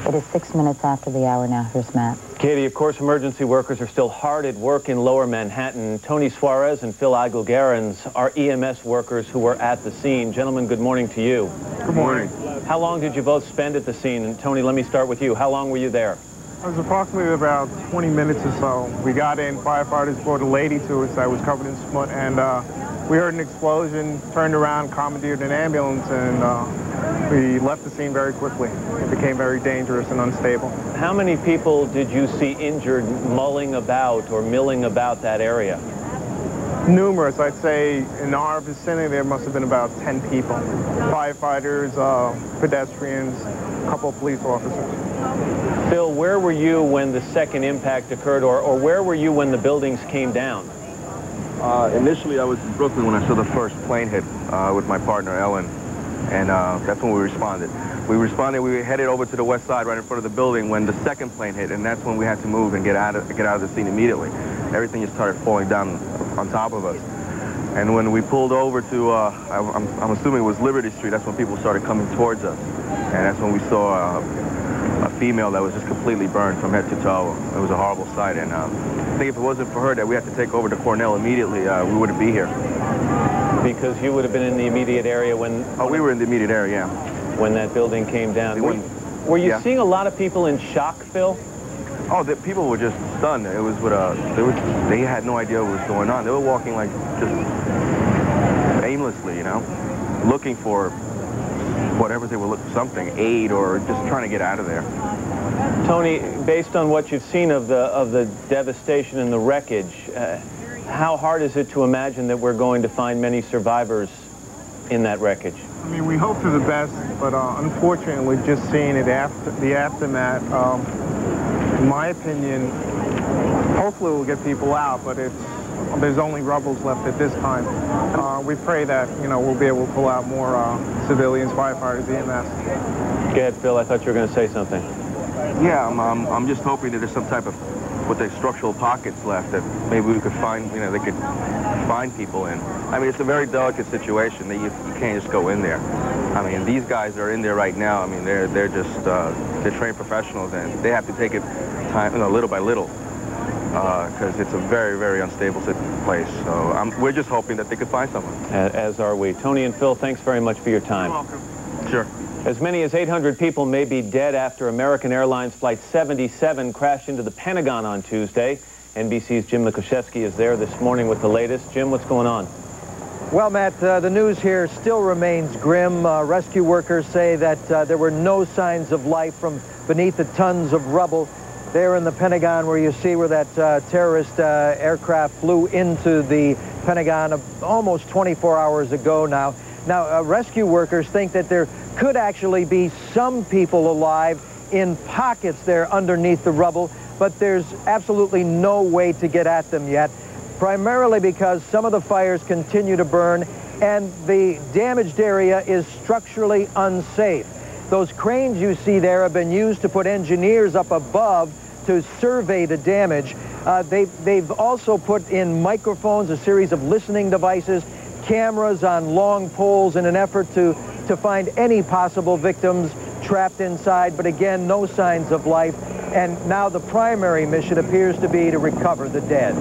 It is 6 minutes after the hour now. Here's Matt. Katie, of course, emergency workers are still hard at work in Lower Manhattan. Tony Suarez and Phil Aguilgarens are EMS workers who were at the scene. Gentlemen, good morning to you. Good morning. How long did you both spend at the scene? And Tony, let me start with you. How long were you there? It was approximately about 20 minutes or so. We got in, firefighters brought a lady to us that was covered in smut, and we heard an explosion, turned around, commandeered an ambulance, and we left the scene very quickly. It became very dangerous and unstable. How many people did you see injured mulling about or milling about that area? Numerous. I'd say in our vicinity there must have been about 10 people. Firefighters, pedestrians, a couple of police officers. Phil, where were you when the second impact occurred, or where were you when the buildings came down? Initially, I was in Brooklyn when I saw the first plane hit with my partner, Ellen, and that's when we responded. We were headed over to the west side right in front of the building when the second plane hit, and that's when we had to move and get out of the scene immediately. Everything just started falling down on top of us. And when we pulled over to, I'm assuming it was Liberty Street, that's when people started coming towards us. And that's when we saw a female that was just completely burned from head to toe. It was a horrible sight, and I think if it wasn't for her that we had to take over to Cornell immediately, we wouldn't be here. Because you would have been in the immediate area when... Oh, we were in the immediate area, yeah. When that building came down. Were you seeing a lot of people in shock, Phil? Oh, the people were just stunned. It was with they had no idea what was going on. They were walking like just aimlessly, you know, looking for whatever they were looking, something, aid, or just trying to get out of there. Tony, based on what you've seen of the devastation and the wreckage, how hard is it to imagine that we're going to find many survivors in that wreckage? I mean, we hope for the best, but unfortunately, just seeing it after the aftermath, in my opinion, hopefully we'll get people out, but there's only rubbles left at this time. We pray that, you know, we'll be able to pull out more civilians, firefighters, EMS. Go ahead, Phil. I thought you were going to say something. Yeah, I'm just hoping that there's some type of, with the structural pockets left, that maybe we could find, you know, they could find people in. I mean, it's a very delicate situation. You can't just go in there. I mean, these guys are in there right now. I mean, they're just, they're trained professionals, and they have to take it time, you know, little by little, because it's a very, very unstable place. So we're just hoping that they could find someone. As are we. Tony and Phil, thanks very much for your time. You're welcome. Sure. As many as 800 people may be dead after American Airlines Flight 77 crashed into the Pentagon on Tuesday. NBC's Jim Mikuszewski is there this morning with the latest. Jim, what's going on? Well, Matt, the news here still remains grim. Rescue workers say that there were no signs of life from beneath the tons of rubble there in the Pentagon, where you see where that terrorist aircraft flew into the Pentagon almost 24 hours ago now. Now, rescue workers think that there could actually be some people alive in pockets there underneath the rubble, but there's absolutely no way to get at them yet, primarily because some of the fires continue to burn and the damaged area is structurally unsafe. Those cranes you see there have been used to put engineers up above to survey the damage. They've also put in microphones, a series of listening devices, cameras on long poles in an effort to find any possible victims trapped inside, but again, no signs of life. And now the primary mission appears to be to recover the dead.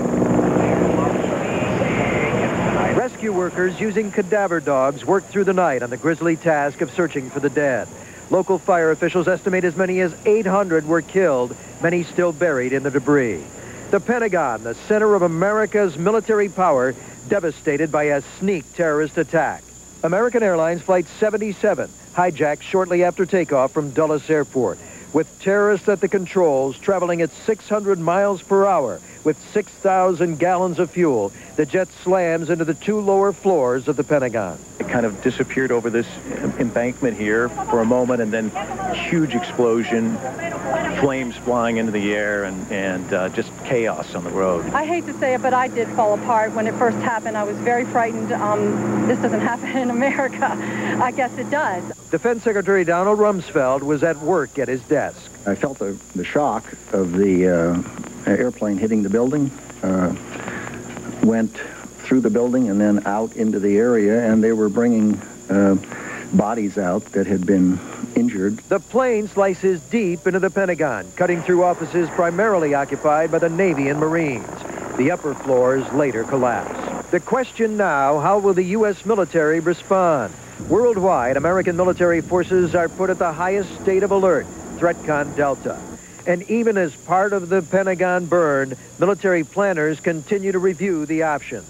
Rescue workers using cadaver dogs worked through the night on the grisly task of searching for the dead. Local fire officials estimate as many as 800 were killed, many still buried in the debris. The Pentagon, the center of America's military power, devastated by a sneak terrorist attack. American Airlines Flight 77 hijacked shortly after takeoff from Dulles Airport, with terrorists at the controls traveling at 600 miles per hour with 6,000 gallons of fuel. The jet slams into the 2 lower floors of the Pentagon. It kind of disappeared over this embankment here for a moment, and then huge explosion, flames flying into the air, and just chaos on the road. I hate to say it, but I did fall apart when it first happened. I was very frightened. This doesn't happen in America. I guess it does. Defense Secretary Donald Rumsfeld was at work at his desk. I felt the shock of the airplane hitting the building, went through the building and then out into the area, and they were bringing bodies out that had been injured. The plane slices deep into the Pentagon, cutting through offices primarily occupied by the Navy and Marines. The upper floors later collapse. The question now, how will the U.S. military respond? Worldwide, American military forces are put at the highest state of alert, ThreatCon Delta. And even as part of the Pentagon burned, military planners continue to review the options.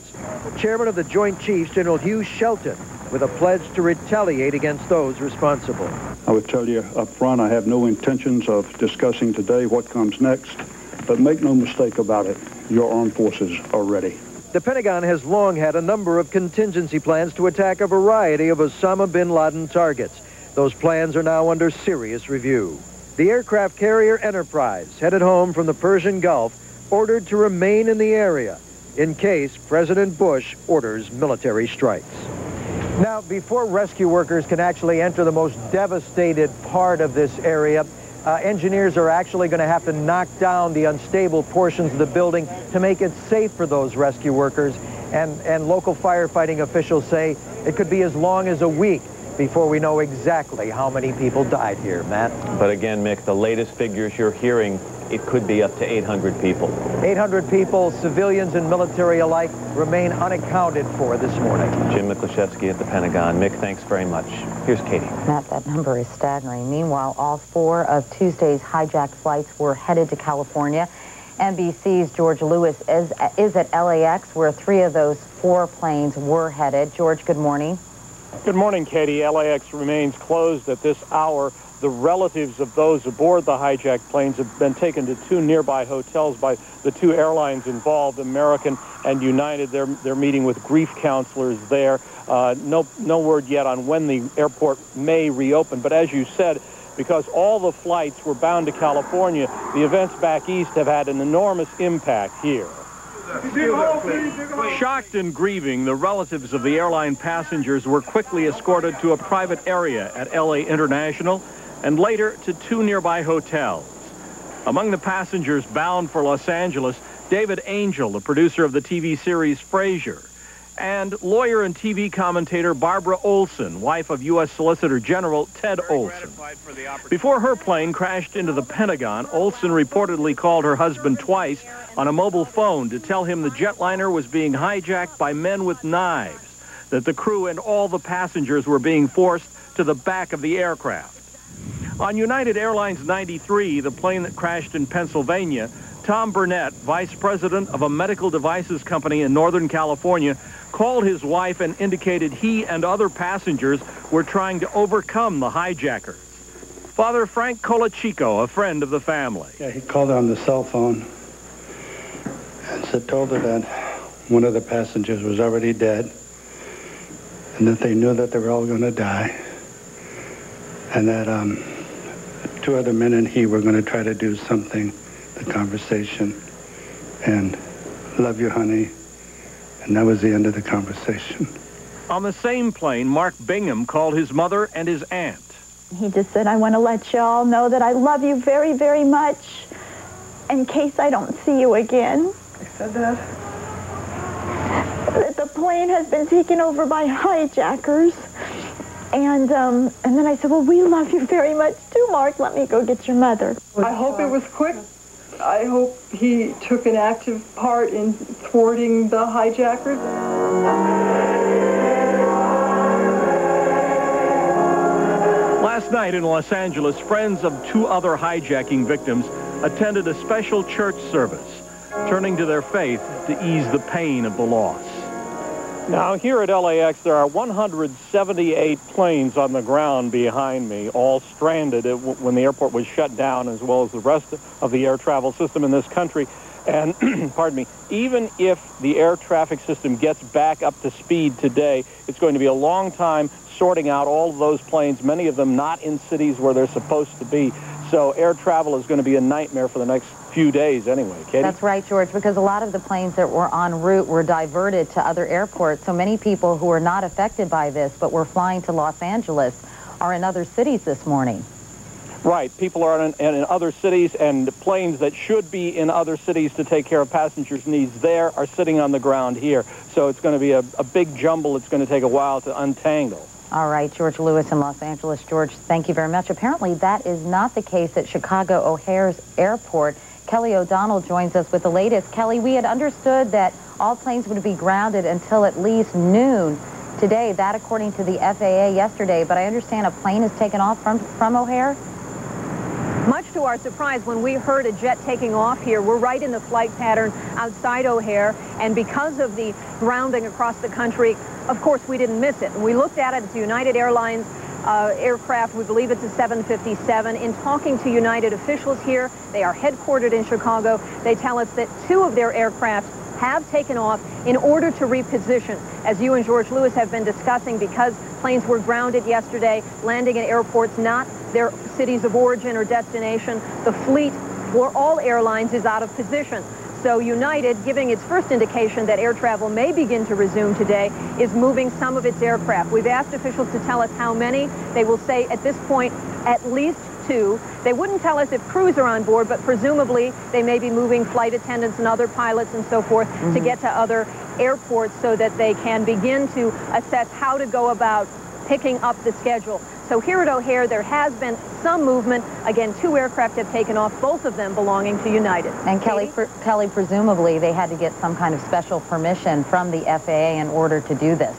Chairman of the Joint Chiefs, General Hugh Shelton, with a pledge to retaliate against those responsible. I would tell you up front, I have no intentions of discussing today what comes next, but make no mistake about it, your armed forces are ready. The Pentagon has long had a number of contingency plans to attack a variety of Osama bin Laden targets. Those plans are now under serious review. The aircraft carrier Enterprise, headed home from the Persian Gulf, ordered to remain in the area in case President Bush orders military strikes. Now, before rescue workers can actually enter the most devastated part of this area, engineers are actually going to have to knock down the unstable portions of the building to make it safe for those rescue workers. And local firefighting officials say it could be as long as a week before we know exactly how many people died here, Matt. But again, Mick, the latest figures you're hearing, it could be up to 800 people. 800 people, civilians and military alike, remain unaccounted for this morning. Jim Miklaszewski at the Pentagon. Mick, thanks very much. Here's Katie. Matt, that number is staggering. Meanwhile, all 4 of Tuesday's hijacked flights were headed to California. NBC's George Lewis is at LAX, where 3 of those 4 planes were headed. George, good morning. Good morning, Katie. LAX remains closed at this hour. The relatives of those aboard the hijacked planes have been taken to 2 nearby hotels by the 2 airlines involved, American and United. They're meeting with grief counselors there. No word yet on when the airport may reopen. But as you said, because all the flights were bound to California, the events back east have had an enormous impact here. Shocked and grieving, the relatives of the airline passengers were quickly escorted to a private area at LA International and later to 2 nearby hotels. Among the passengers bound for Los Angeles, David Angel, the producer of the TV series Frasier, and lawyer and TV commentator Barbara Olson, wife of U.S. Solicitor General Ted Olson. Before her plane crashed into the Pentagon, Olson reportedly called her husband twice on a mobile phone to tell him the jetliner was being hijacked by men with knives, that the crew and all the passengers were being forced to the back of the aircraft. On United Airlines 93, the plane that crashed in Pennsylvania, Tom Burnett, vice president of a medical devices company in Northern California, called his wife and indicated he and other passengers were trying to overcome the hijackers. Father Frank Colachico, a friend of the family. Yeah, he called her on the cell phone and told her that one of the passengers was already dead and that they knew that they were all going to die and that 2 other men and he were going to try to do something, the conversation, and love you, honey. And that was the end of the conversation. On the same plane, Mark Bingham called his mother and his aunt. He just said, I want to let you all know that I love you very, very much in case I don't see you again. He said that? That the plane has been taken over by hijackers. And then I said, well, we love you very much too, Mark. Let me go get your mother. I hope it was quick. I hope he took an active part in thwarting the hijackers. Last night in Los Angeles, friends of 2 other hijacking victims attended a special church service, turning to their faith to ease the pain of the loss. Now, here at LAX, there are 178 planes on the ground behind me, all stranded when the airport was shut down, as well as the rest of the air travel system in this country. And, pardon me, even if the air traffic system gets back up to speed today, it's going to be a long time sorting out all of those planes, many of them not in cities where they're supposed to be. So air travel is going to be a nightmare for the next few days anyway. Katie? That's right, George, because a lot of the planes that were en route were diverted to other airports. So many people who are not affected by this but were flying to Los Angeles are in other cities this morning. Right. People are in other cities, and planes that should be in other cities to take care of passengers' needs there are sitting on the ground here. So it's going to be a big jumble. It's going to take a while to untangle. All right, George Lewis in Los Angeles. George, thank you very much. Apparently, that is not the case at Chicago O'Hare's airport. Kelly O'Donnell joins us with the latest. Kelly, we had understood that all planes would be grounded until at least noon today. That according to the FAA yesterday. But I understand a plane is taken off from O'Hare? Much to our surprise, when we heard a jet taking off here, we're right in the flight pattern outside O'Hare, and because of the grounding across the country, of course, we didn't miss it. And we looked at it. It's a United Airlines aircraft. We believe it's a 757. In talking to United officials here, they are headquartered in Chicago. They tell us that 2 of their aircraft have taken off in order to reposition. As you and George Lewis have been discussing, because planes were grounded yesterday, landing in airports not their cities of origin or destination, the fleet for all airlines is out of position. So United, giving its first indication that air travel may begin to resume today, is moving some of its aircraft. We've asked officials to tell us how many. They will say at this point at least 2. They wouldn't tell us if crews are on board, but presumably they may be moving flight attendants and other pilots and so forth to get to other airports so that they can begin to assess how to go about picking up the schedule. So here at O'Hare, there has been some movement. Again, 2 aircraft have taken off, both of them belonging to United. And Kelly, presumably they had to get some kind of special permission from the FAA in order to do this.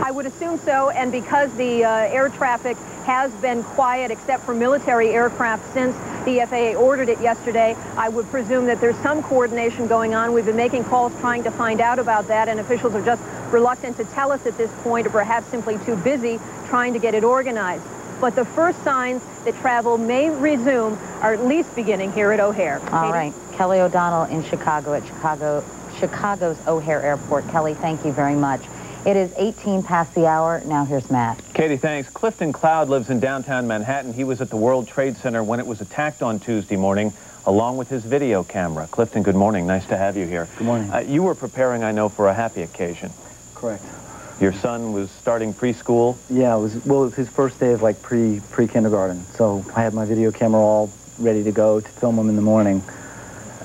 I would assume so, and because the air traffic has been quiet except for military aircraft since the FAA ordered it yesterday, I would presume that there's some coordination going on. We've been making calls trying to find out about that, and officials are just reluctant to tell us at this point, or perhaps simply too busy trying to get it organized. But the first signs that travel may resume are at least beginning here at O'Hare. All right. Kelly O'Donnell in Chicago at Chicago's O'Hare Airport. Kelly, thank you very much. It is 18 past the hour. Now here's Matt. Katie, thanks. Clifton Cloud lives in downtown Manhattan. He was at the World Trade Center when it was attacked on Tuesday morning, along with his video camera. Clifton, good morning. Nice to have you here. Good morning. You were preparing, I know, for a happy occasion. Correct. Your son was starting preschool? Yeah, it was his first day of like pre-kindergarten. So I had my video camera all ready to go to film him in the morning.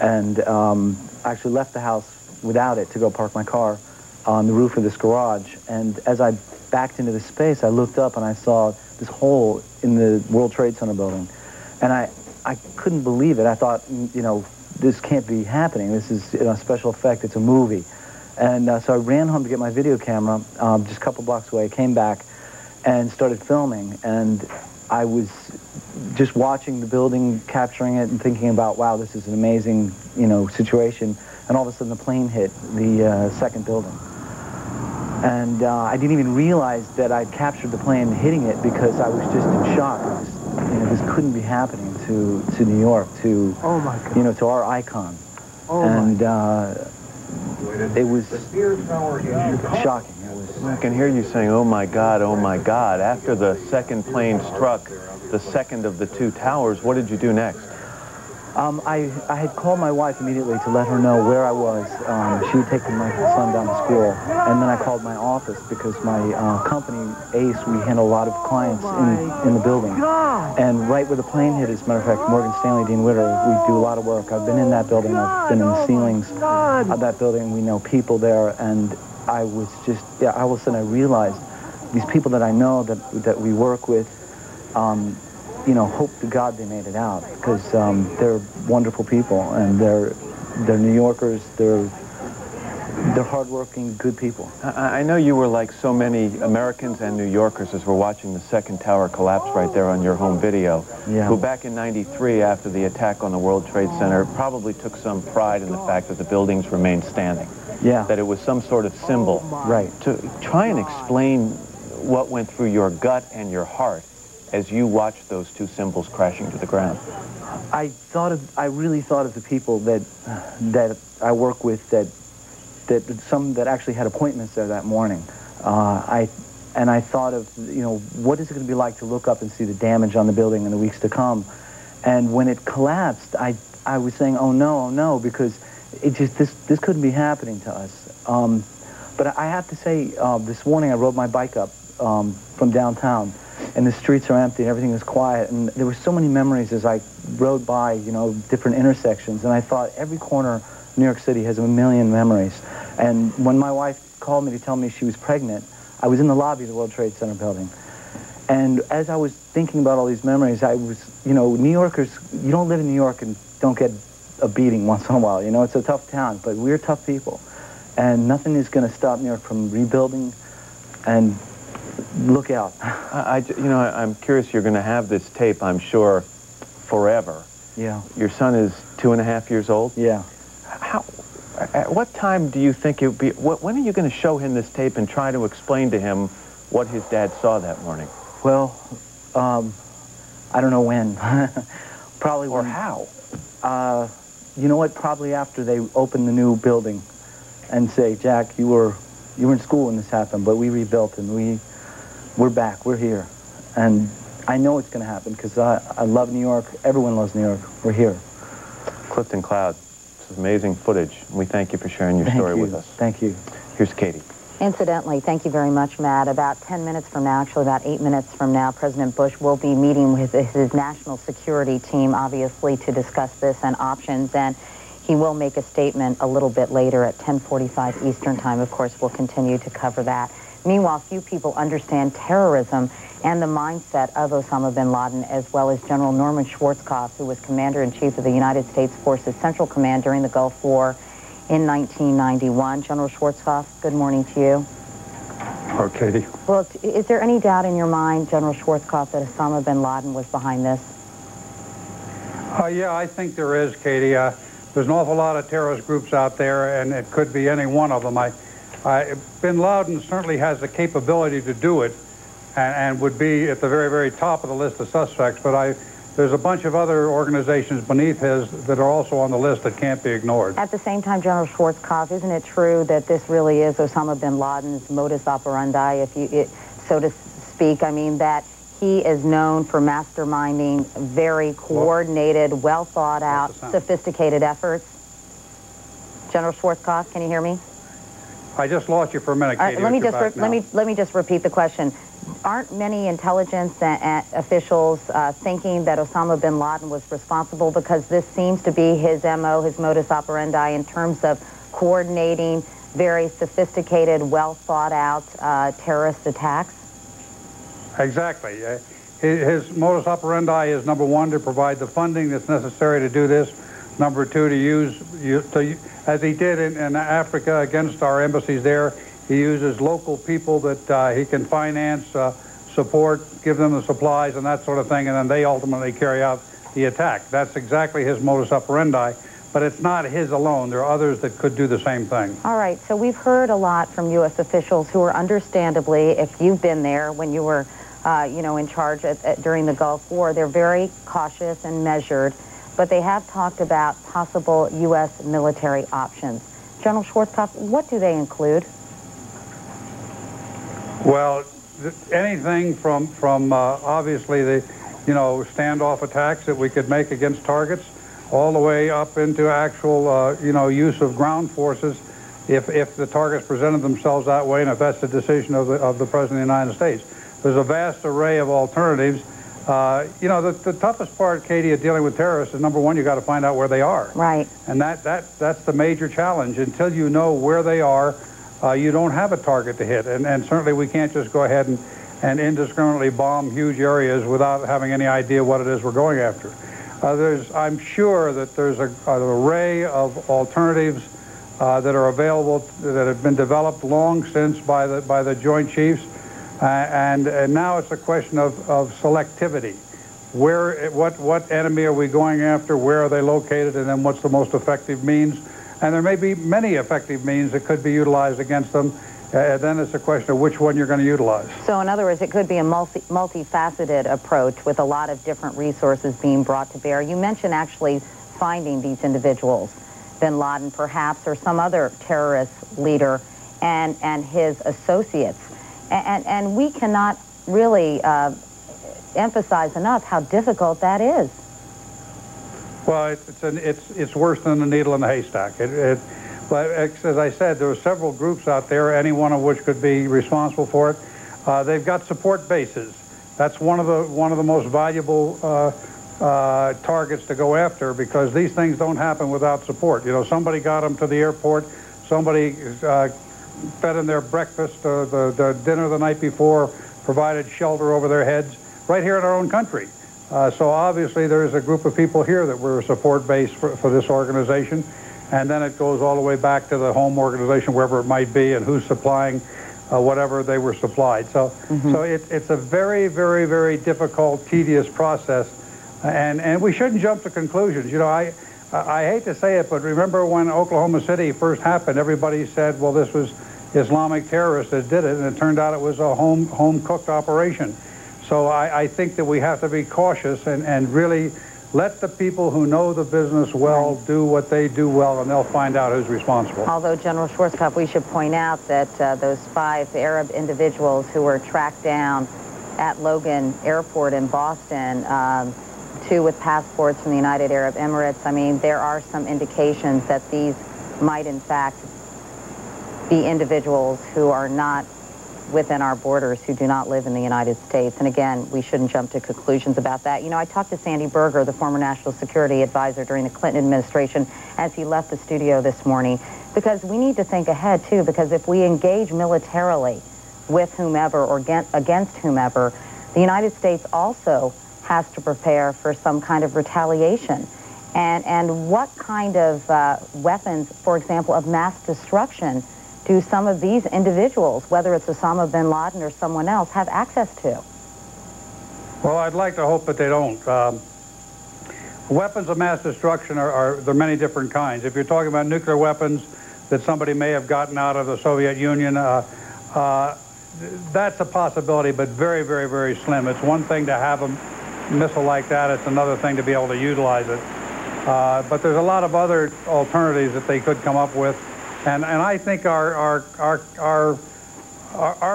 And I actually left the house without it to go park my car on the roof of this garage. And as I backed into the space, I looked up and I saw this hole in the World Trade Center building. And I couldn't believe it. I thought, you know, this can't be happening. This is a special effect. It's a movie. And so I ran home to get my video camera just a couple blocks away, came back and started filming. And I was just watching the building, capturing it and thinking about, wow, this is an amazing, you know, situation. And all of a sudden the plane hit the second building. And I didn't even realize that I'd captured the plane hitting it because I was just in shock. You know, this couldn't be happening to New York, to, oh my God, you know, to our icon. Oh and it was shocking. I can hear you saying, oh my God, oh my God. After the second plane struck the second of the 2 towers, what did you do next? I had called my wife immediately to let her know where I was. She had taken my son down to school. And then I called my office because my company, ACE, we handle a lot of clients in the building. And right where the plane hit, as a matter of fact, Morgan Stanley, Dean Witter, we do a lot of work. I've been in that building. I've been in the ceilings of that building. We know people there. And I was just, yeah, all of a sudden I realized these people that I know that we work with, you know, hope to God they made it out, because they're wonderful people, and they're New Yorkers, they're hardworking, good people. I know you were like so many Americans and New Yorkers as we're watching the second tower collapse right there on your home video, yeah, who back in '93, after the attack on the World Trade Center, probably took some pride in the fact that the buildings remained standing. Yeah. That it was some sort of symbol. Right. To try and explain what went through your gut and your heart as you watched those 2 symbols crashing to the ground. I really thought of the people that I work with, some that actually had appointments there that morning. I thought of, you know, what is it going to be like to look up and see the damage on the building in the weeks to come? And when it collapsed, I was saying, oh no, because it just, this couldn't be happening to us. But I have to say, this morning I rode my bike up from downtown, and the streets are empty and everything is quiet, and there were so many memories as I rode by, you know, different intersections, and I thought every corner of New York City has a million memories. And when my wife called me to tell me she was pregnant, I was in the lobby of the World Trade Center building. And as I was thinking about all these memories, I was, you know, New Yorkers, you don't live in New York and don't get a beating once in a while. You know, it's a tough town, but we're tough people. And nothing is going to stop New York from rebuilding. And look out. You know, I'm curious, you're going to have this tape, I'm sure, forever. Yeah. Your son is 2.5 years old? Yeah. At what time do you think it would be, when are you going to show him this tape and try to explain to him what his dad saw that morning? Well, I don't know when. Probably or when, how? You know what? Probably after they open the new building and say, Jack, you were in school when this happened, but we rebuilt and we're back. We're here. And I know it's going to happen because I love New York. Everyone loves New York. We're here. Clifton Cloud. This is amazing footage. We thank you for sharing your story with us. Thank you. Here's Katie. Incidentally, thank you very much, Matt. About 10 minutes from now, actually about 8 minutes from now, President Bush will be meeting with his national security team, obviously, to discuss this and options. And he will make a statement a little bit later at 10:45 Eastern Time. Of course, we'll continue to cover that. Meanwhile, few people understand terrorism and the mindset of Osama bin Laden, as well as General Norman Schwarzkopf, who was Commander-in-Chief of the United States Forces Central Command during the Gulf War in 1991. General Schwarzkopf, good morning to you. Hello, Katie. Well, is there any doubt in your mind, General Schwarzkopf, that Osama bin Laden was behind this? Yeah, I think there is, Katie. There's an awful lot of terrorist groups out there, and it could be any one of them. Bin Laden certainly has the capability to do it and would be at the very, very top of the list of suspects, but there's a bunch of other organizations beneath his that are also on the list that can't be ignored. At the same time, General Schwarzkopf, isn't it true that this really is Osama bin Laden's modus operandi, so to speak? I mean, that he is known for masterminding very coordinated, well thought out, sophisticated efforts. General Schwarzkopf, can you hear me? I just lost you for a minute, Katie. Let me just repeat the question. Aren't many intelligence officials thinking that Osama bin Laden was responsible, because this seems to be his MO, his modus operandi, in terms of coordinating very sophisticated, well thought out terrorist attacks? Exactly. His modus operandi is, number one, to provide the funding that's necessary to do this. Number two, to use, as he did in Africa against our embassies there, he uses local people that he can finance, support, give them the supplies and that sort of thing, and then they ultimately carry out the attack. That's exactly his modus operandi, but it's not his alone. There are others that could do the same thing. All right, so we've heard a lot from U.S. officials who are understandably, if you've been there when you were, in charge during the Gulf War, they're very cautious and measured, but they have talked about possible U.S. military options. General Schwarzkopf, what do they include? Well, anything from obviously the, standoff attacks that we could make against targets, all the way up into actual, use of ground forces if the targets presented themselves that way, and if that's the decision of the President of the United States. There's a vast array of alternatives. The toughest part, Katie, of dealing with terrorists is, number one, you got to find out where they are. Right. And that's the major challenge. Until you know where they are, you don't have a target to hit. And certainly we can't just go ahead and indiscriminately bomb huge areas without having any idea what it is we're going after. I'm sure that there's an array of alternatives that are available, that have been developed long since by the Joint Chiefs. And now it's a question of selectivity. What enemy are we going after? Where are they located? And then what's the most effective means? And there may be many effective means that could be utilized against them. Then it's a question of which one you're going to utilize. So in other words, it could be a multifaceted approach with a lot of different resources being brought to bear. You mentioned actually finding these individuals, bin Laden perhaps, or some other terrorist leader and his associates. And we cannot really emphasize enough how difficult that is. Well, it's worse than the needle in the haystack. But as I said, there are several groups out there, any one of which could be responsible for it. They've got support bases. That's one of the most valuable targets to go after, because these things don't happen without support. Somebody got them to the airport, somebody fed them their breakfast, the dinner the night before, provided shelter over their heads, right here in our own country. So obviously there is a group of people here that were a support base for this organization, and then it goes all the way back to the home organization, wherever it might be, and who's supplying whatever they were supplied. So, so it's a very, very, very difficult, tedious process, and we shouldn't jump to conclusions. You know, I hate to say it, but remember when Oklahoma City first happened, everybody said, well, this was Islamic terrorists that did it, and it turned out it was a home-cooked operation. So I think that we have to be cautious and really let the people who know the business well do what they do well, and they'll find out who's responsible. Although, General Schwarzkopf, we should point out that those 5 Arab individuals who were tracked down at Logan Airport in Boston, 2 with passports from the United Arab Emirates, I mean, there are some indications that these might, in fact, be individuals who are not within our borders, who do not live in the United States. And again, we shouldn't jump to conclusions about that. You know, I talked to Sandy Berger, the former National Security Advisor during the Clinton administration, as he left the studio this morning, because we need to think ahead, too, because if we engage militarily with whomever or against whomever, the United States also has to prepare for some kind of retaliation. And what kind of weapons, for example, of mass destruction, do some of these individuals, whether it's Osama bin Laden or someone else, have access to? Well, I'd like to hope that they don't. Weapons of mass destruction there are many different kinds. If you're talking about nuclear weapons that somebody may have gotten out of the Soviet Union, that's a possibility, but very, very, very slim. It's one thing to have a missile like that. It's another thing to be able to utilize it. But there's a lot of other alternatives that they could come up with. And I think our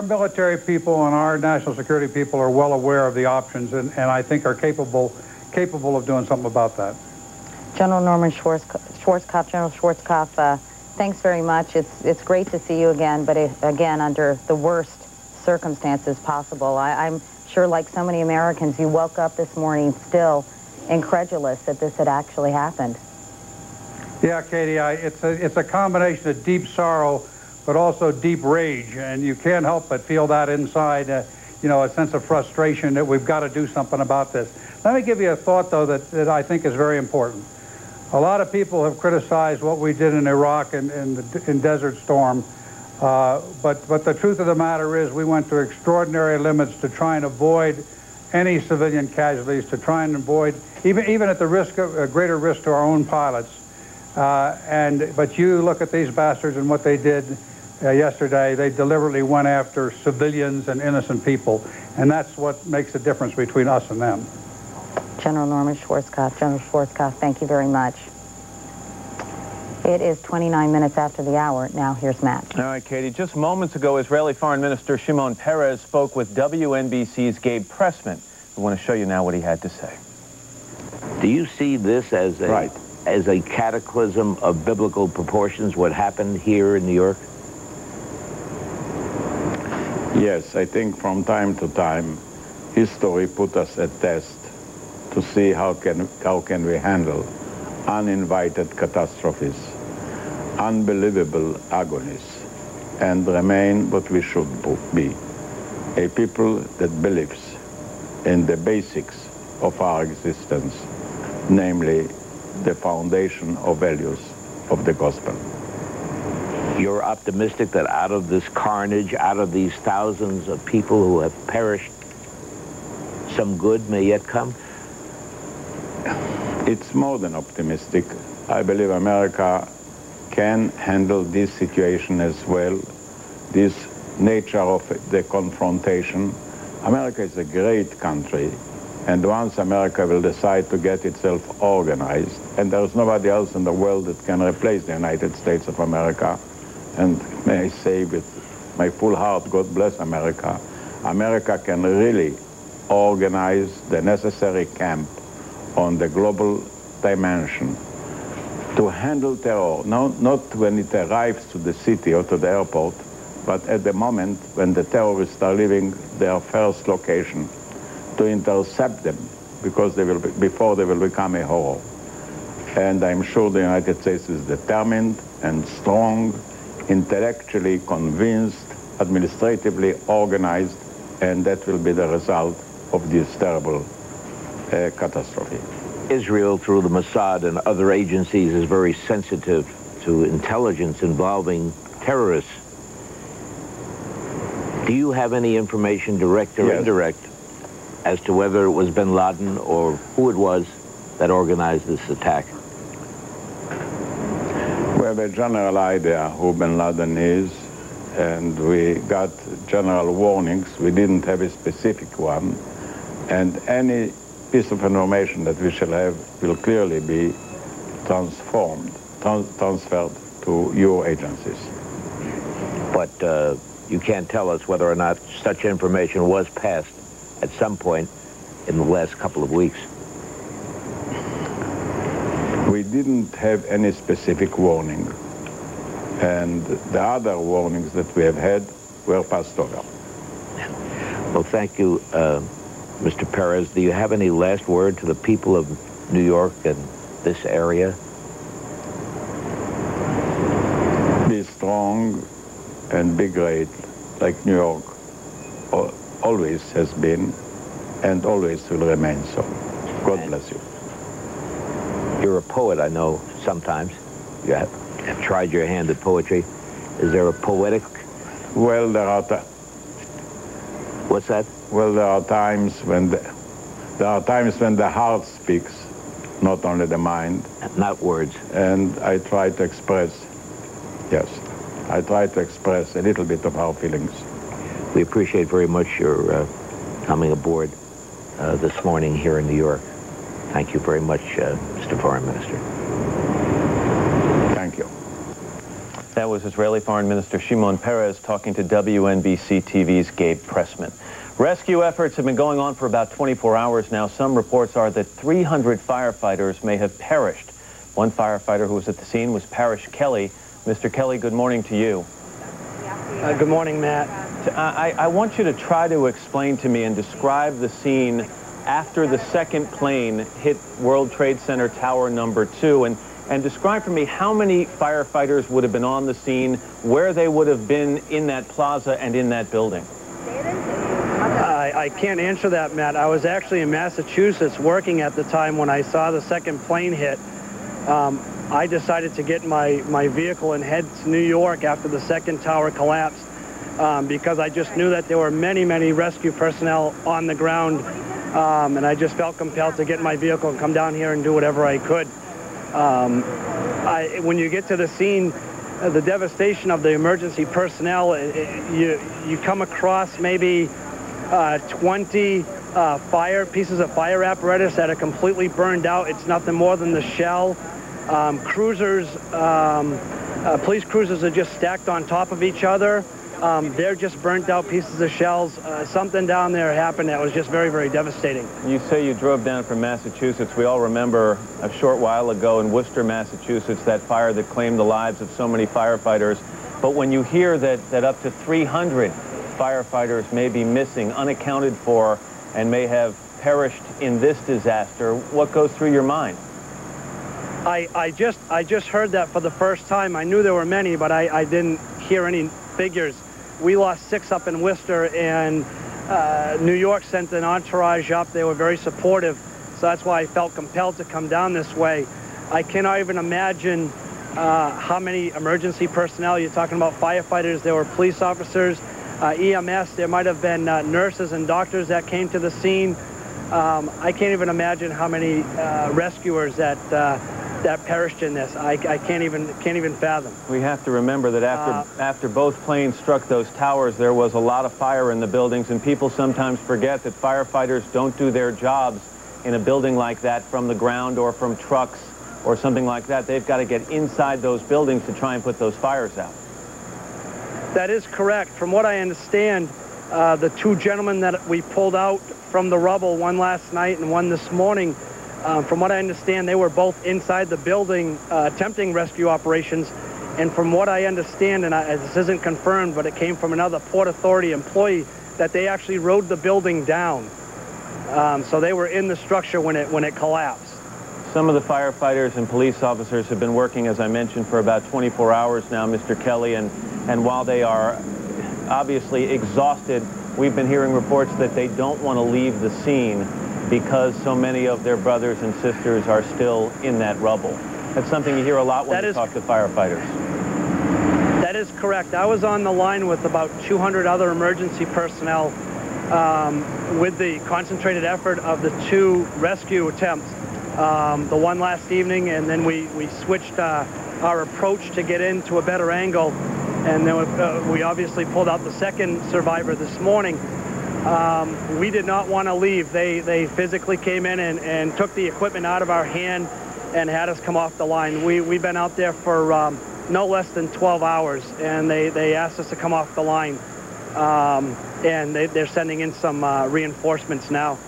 military people and our national security people are well aware of the options, and I think are capable of doing something about that. General Norman Schwarzkopf, General Schwarzkopf, thanks very much. It's great to see you again, but again, under the worst circumstances possible. I'm sure, like so many Americans, you woke up this morning still incredulous that this had actually happened. Yeah, Katie, it's a combination of deep sorrow, but also deep rage, and you can't help but feel that inside, you know, a sense of frustration that we've got to do something about this. Let me give you a thought, though, that I think is very important. A lot of people have criticized what we did in Iraq in Desert Storm, but the truth of the matter is we went to extraordinary limits to try and avoid any civilian casualties, to try and avoid, even at the risk of a greater risk to our own pilots. But you look at these bastards and what they did yesterday. They deliberately went after civilians and innocent people, and that's what makes the difference between us and them. General Norman Schwarzkopf. General Schwarzkopf, thank you very much. It is 29 minutes after the hour. Now here's Matt. All right, Katie. Just moments ago, Israeli Foreign Minister Shimon Peres spoke with WNBC's Gabe Pressman. We want to show you now what he had to say. Do you see this as a as a cataclysm of biblical proportions, what happened here in New York? Yes, I think from time to time, history put us at test to see how can we handle uninvited catastrophes, unbelievable agonies, and remain what we should be, a people that believes in the basics of our existence, namely the foundation of values of the gospel. You're optimistic that out of this carnage, out of these thousands of people who have perished, some good may yet come? It's more than optimistic. I believe America can handle this situation as well, this nature of the confrontation. America is a great country, and once America will decide to get itself organized, and there is nobody else in the world that can replace the United States of America, and may I say with my full heart, God bless America, America can really organize the necessary camp on the global dimension to handle terror, not when it arrives to the city or to the airport, but at the moment when the terrorists are leaving their first location, to intercept them because they will before they will become a horror. And I'm sure the United States is determined and strong intellectually convinced, administratively organized, and that will be the result of this terrible catastrophe. Israel, through the Mossad and other agencies, is very sensitive to intelligence involving terrorists. Do you have any information, direct or indirect, as to whether it was bin Laden or who it was that organized this attack? We have a general idea who bin Laden is, and we got general warnings. We didn't have a specific one, and any piece of information that we shall have will clearly be transferred to your agencies. But you can't tell us whether or not such information was passed at some point in the last couple of weeks. We didn't have any specific warning, and the other warnings that we have had were passed over. Well, thank you, Mr. Perez. Do you have any last word to the people of New York and this area? Be strong and be great, like New York always has been and always will remain so. God bless you. You're a poet, I know, sometimes. You have tried your hand at poetry. Is there a poetic... Well, there are... What's that? Well, there are times when the heart speaks, not only the mind. Not words. And I try to express, yes, I try to express a little bit of our feelings. We appreciate very much your coming aboard this morning here in New York. Thank you very much, Mr. Foreign Minister. Thank you. That was Israeli Foreign Minister Shimon Peres talking to WNBC TV's Gabe Pressman. Rescue efforts have been going on for about 24 hours now. Some reports are that 300 firefighters may have perished. One firefighter who was at the scene was Parish Kelly. Mr. Kelly, good morning to you. Good morning, Matt. I want you to try to explain to me and describe the scene after the second plane hit World Trade Center Tower number 2, and describe for me how many firefighters would have been on the scene, where they would have been in that plaza and in that building. I can't answer that, Matt. I was actually in Massachusetts working at the time when I saw the second plane hit. I decided to get my vehicle and head to New York after the second tower collapsed because I just knew that there were many, many rescue personnel on the ground, and I just felt compelled to get in my vehicle and come down here and do whatever I could. When you get to the scene, the devastation of the emergency personnel, you come across maybe 20 pieces of fire apparatus that are completely burned out. It's nothing more than the shell. Cruisers, police cruisers are just stacked on top of each other. They're just burnt out pieces of shells. Something down there happened that was just very, very devastating. You say you drove down from Massachusetts. We all remember a short while ago in Worcester, Massachusetts, that fire that claimed the lives of so many firefighters. But when you hear that up to 300 firefighters may be missing, unaccounted for, and may have perished in this disaster, what goes through your mind? I just heard that for the first time. I knew there were many, but I didn't hear any figures. We lost 6 up in Worcester, and New York sent an entourage up. They were very supportive, so that's why I felt compelled to come down this way. I cannot even imagine how many emergency personnel. You're talking about firefighters. There were police officers, EMS. There might have been nurses and doctors that came to the scene. I can't even imagine how many rescuers that perished in this. I can't even fathom. We have to remember that after both planes struck those towers, there was a lot of fire in the buildings, and people sometimes forget that firefighters don't do their jobs in a building like that from the ground or from trucks or something like that. They've got to get inside those buildings to try and put those fires out. That is correct. From what I understand, the 2 gentlemen that we pulled out from the rubble, one last night and one this morning, from what I understand, they were both inside the building attempting rescue operations. And from what I understand, and this isn't confirmed, but it came from another Port Authority employee, that they actually rode the building down. So they were in the structure when it collapsed. Some of the firefighters and police officers have been working, as I mentioned, for about 24 hours now, Mr. Kelly, and while they are obviously exhausted, we've been hearing reports that they don't want to leave the scene because so many of their brothers and sisters are still in that rubble. That's something you hear a lot when you talk to firefighters. That is correct. I was on the line with about 200 other emergency personnel with the concentrated effort of the 2 rescue attempts. The one last evening, and then we switched our approach to get into a better angle, and then we obviously pulled out the second survivor this morning. We did not want to leave. They physically came in and took the equipment out of our hand and had us come off the line. We've been out there for no less than 12 hours, and they asked us to come off the line, and they're sending in some reinforcements now.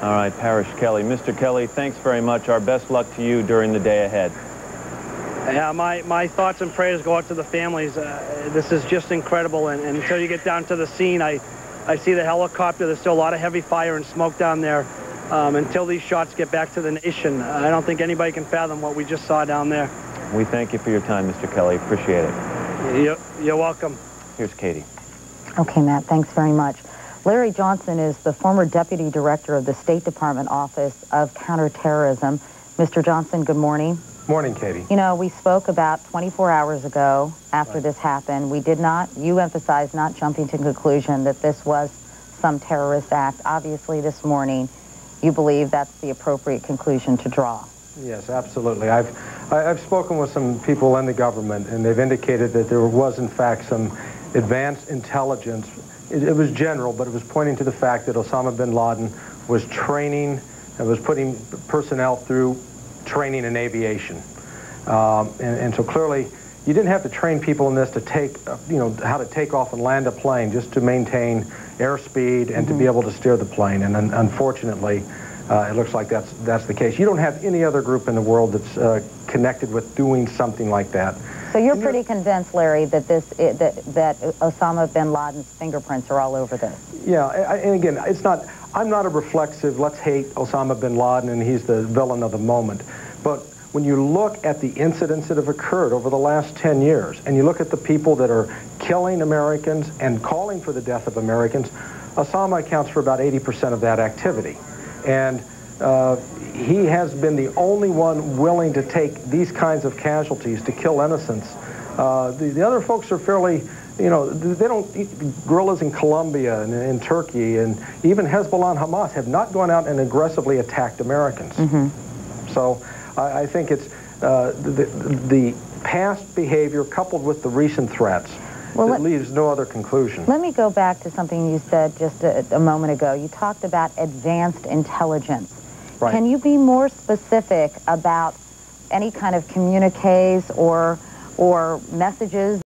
All right, Parish Kelly. Mr. Kelly, thanks very much. Our best luck to you during the day ahead. Yeah, my thoughts and prayers go out to the families. This is just incredible, and until you get down to the scene, I see the helicopter. There's still a lot of heavy fire and smoke down there. Until these shots get back to the nation, I don't think anybody can fathom what we just saw down there. We thank you for your time, Mr. Kelly. Appreciate it. You're welcome. Here's Katie. Okay, Matt, thanks very much. Larry Johnson is the former Deputy Director of the State Department Office of Counterterrorism. Mr. Johnson, good morning. Morning, Katie. You know, we spoke about 24 hours ago after this happened. We did not, you emphasized not jumping to conclusion that this was some terrorist act. Obviously, this morning, you believe that's the appropriate conclusion to draw. Yes, absolutely. I've spoken with some people in the government, and they've indicated that there was, in fact, some advanced intelligence. It was general, but it was pointing to the fact that Osama bin Laden was training and was putting personnel through training in aviation. And so clearly, you didn't have to train people in this to take, how to take off and land a plane, just to maintain airspeed and to be able to steer the plane. And unfortunately, it looks like that's the case. You don't have any other group in the world that's connected with doing something like that. So you're pretty convinced, Larry, that that Osama bin Laden's fingerprints are all over this? Yeah, and again, I'm not a reflexive, let's hate Osama bin Laden and he's the villain of the moment. But when you look at the incidents that have occurred over the last 10 years, and you look at the people that are killing Americans and calling for the death of Americans, Osama accounts for about 80% of that activity. And he has been the only one willing to take these kinds of casualties to kill innocents. The other folks are fairly, they don't, guerrillas in Colombia and in Turkey and even Hezbollah and Hamas have not gone out and aggressively attacked Americans. So I think it's the past behavior coupled with the recent threats that leaves no other conclusion. Let me go back to something you said just a moment ago. You talked about advanced intelligence. Right. Can you be more specific about any kind of communiques or messages